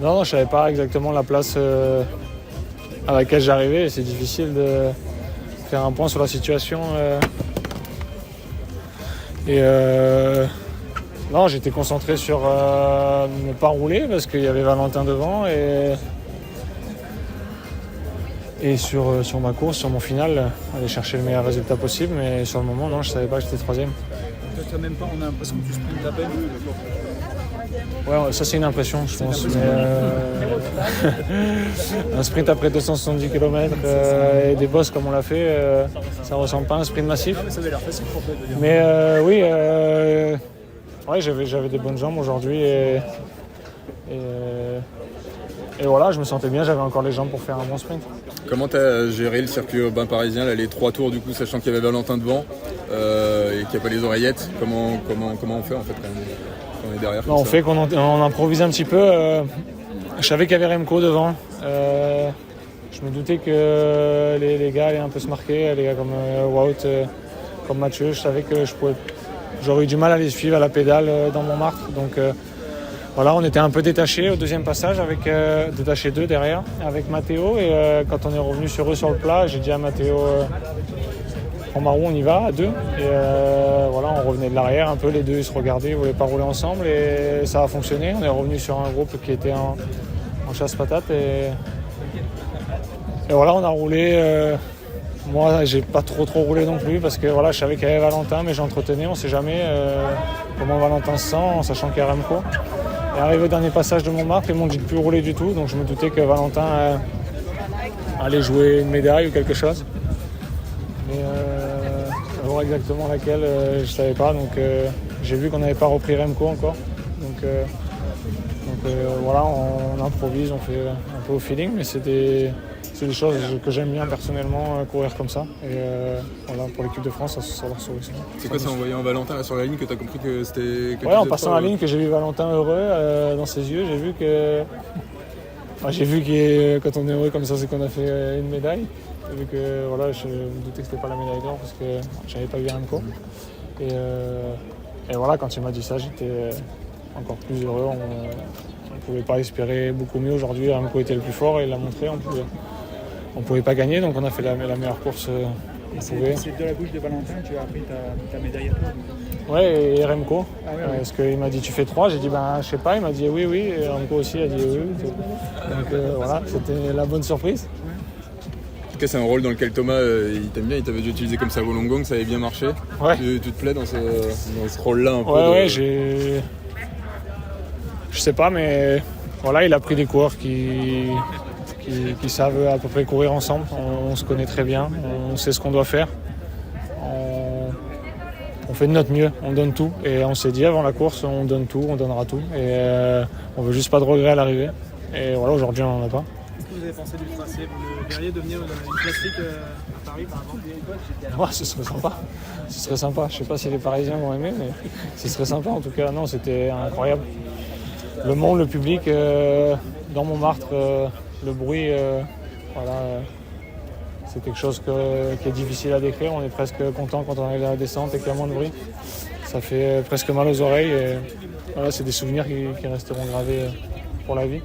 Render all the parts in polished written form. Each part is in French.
Non, je savais pas exactement la place à laquelle j'arrivais. C'est difficile de faire un point sur la situation. Non, j'étais concentré sur ne pas rouler parce qu'il y avait Valentin devant et sur ma course, sur mon final, aller chercher le meilleur résultat possible. Mais sur le moment, non, je savais pas que j'étais troisième. Toi, même pas, on a l'impression que tu sprintes à peine. Ouais, ça c'est une impression, je pense. Mais, un sprint après 270 km et des bosses comme on l'a fait, ça ressemble pas à un sprint massif. Mais ça avait l'air facile pour toi de dire. Mais oui, ouais, j'avais des bonnes jambes aujourd'hui et voilà, je me sentais bien, j'avais encore les jambes pour faire un bon sprint. Comment tu as géré le circuit urbain parisien, là, les 3 tours du coup, sachant qu'il y avait Valentin devant et qu'il n'y a pas les oreillettes, comment on fait en fait quand on est derrière? On fait qu'on improvise un petit peu. Je savais qu'il y avait Remco devant. Je me doutais que les gars allaient un peu se marquer, les gars comme Wout, comme Mathieu. Je savais que j'aurais eu du mal à les suivre à la pédale dans Montmartre. Donc voilà, on était un peu détachés au deuxième passage, détachés 2 derrière, avec Matteo. Et quand on est revenu sur eux sur le plat, j'ai dit à Matteo, en marron, on y va à 2. Et voilà, on revenait de l'arrière un peu, les deux ils se regardaient, ils ne voulaient pas rouler ensemble. Et ça a fonctionné. On est revenu sur un groupe qui était en chasse-patate. Et voilà, on a roulé. Moi, j'ai pas trop roulé non plus parce que voilà, je savais qu'il y avait Valentin, mais j'entretenais. On ne sait jamais comment Valentin se sent, en sachant qu'il y a Remco. Et arrivé au dernier passage de Montmartre, ils m'ont dit de plus rouler du tout. Donc je me doutais que Valentin allait jouer une médaille ou quelque chose. Mais savoir exactement laquelle, je ne savais pas. Donc j'ai vu qu'on n'avait pas repris Remco encore. Donc voilà, on improvise, on fait un peu au feeling, mais c'est des choses que j'aime bien personnellement, courir comme ça. Et voilà, pour l'équipe de France, ça leur sauve aussi. C'est quoi, c'est en voyant Valentin là, sur la ligne que tu as compris que c'était... Ouais, en passant la ligne, que j'ai vu Valentin heureux dans ses yeux, j'ai vu que... Enfin, j'ai vu que quand on est heureux comme ça, c'est qu'on a fait une médaille. J'ai vu que voilà, je me doutais que c'était pas la médaille d'or parce que j'avais pas vu Remco. Et voilà, quand il m'a dit ça, j'étais encore plus heureux. On ne pouvait pas espérer beaucoup mieux aujourd'hui. Remco était le plus fort et il l'a montré. On pouvait pas gagner, donc on a fait la meilleure course qu'on pouvait. C'est de la bouche de Valentin que tu as appris ta médaille à toi. Ouais, et Remco. Ouais. Parce qu'il m'a dit tu fais 3, j'ai dit ben je sais pas, il m'a dit oui, et Remco aussi a dit oui. Donc voilà, c'était la bonne surprise. En tout cas, c'est un rôle dans lequel Thomas, il t'aime bien, il t'avait déjà utilisé comme ça à Wollongong, ça avait bien marché. Ouais. Tu te plais dans ce rôle-là un peu? Ouais, je sais pas, mais voilà, il a pris des coureurs qui savent à peu près courir ensemble. On se connaît très bien, on sait ce qu'on doit faire. On fait de notre mieux, on donne tout. Et on s'est dit avant la course, on donne tout, on donnera tout. Et on veut juste pas de regrets à l'arrivée. Et voilà, aujourd'hui, on n'en a pas. Qu'est-ce que vous avez pensé du tracé? Vous verriez devenir une classique à Paris par exemple? Ouais, ce serait sympa. Ce serait sympa. Je sais pas si les Parisiens vont aimer, mais ce serait sympa. En tout cas, non, c'était incroyable. Le monde, le public, dans Montmartre, le bruit, voilà, c'est quelque chose qui est difficile à décrire. On est presque content quand on arrive à la descente et qu'il y a moins de bruit. Ça fait presque mal aux oreilles. Et voilà, c'est des souvenirs qui resteront gravés pour la vie.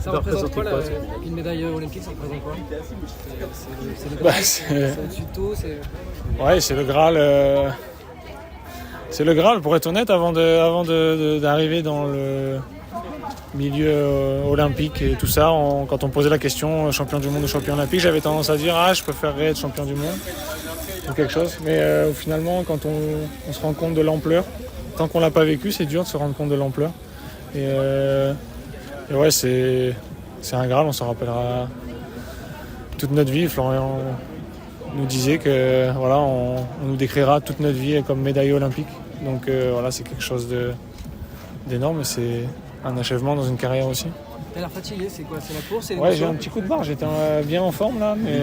Ça représente quoi une médaille olympique? Ça représente quoi? C'est au-dessus de tout. Ouais, c'est le Graal. C'est le Graal, pour être honnête, avant d'arriver dans le milieu olympique et tout ça. Quand on posait la question champion du monde ou champion olympique, j'avais tendance à dire je préférerais être champion du monde ou quelque chose. Mais finalement, quand on se rend compte de l'ampleur, tant qu'on l'a pas vécu, c'est dur de se rendre compte de l'ampleur. Et ouais, c'est un Graal, on s'en rappellera toute notre vie. Florian nous disait que voilà, on nous décrira toute notre vie comme médaille olympique. Donc voilà, c'est quelque chose d'énorme. C'est un achèvement dans une carrière aussi. T'as l'air fatigué, c'est quoi? C'est la course? Ouais, j'ai un petit coup de barre, j'étais bien en forme là, mais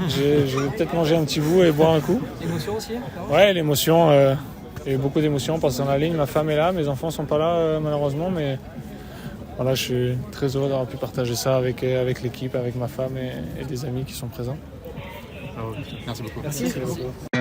je vais peut-être manger un petit bout et boire un coup. L'émotion aussi? Ouais, l'émotion, il y a eu beaucoup d'émotions en passant la ligne. Ma femme est là, mes enfants sont pas là malheureusement, mais voilà, je suis très heureux d'avoir pu partager ça avec l'équipe, avec ma femme et des amis qui sont présents. Merci beaucoup. Merci beaucoup.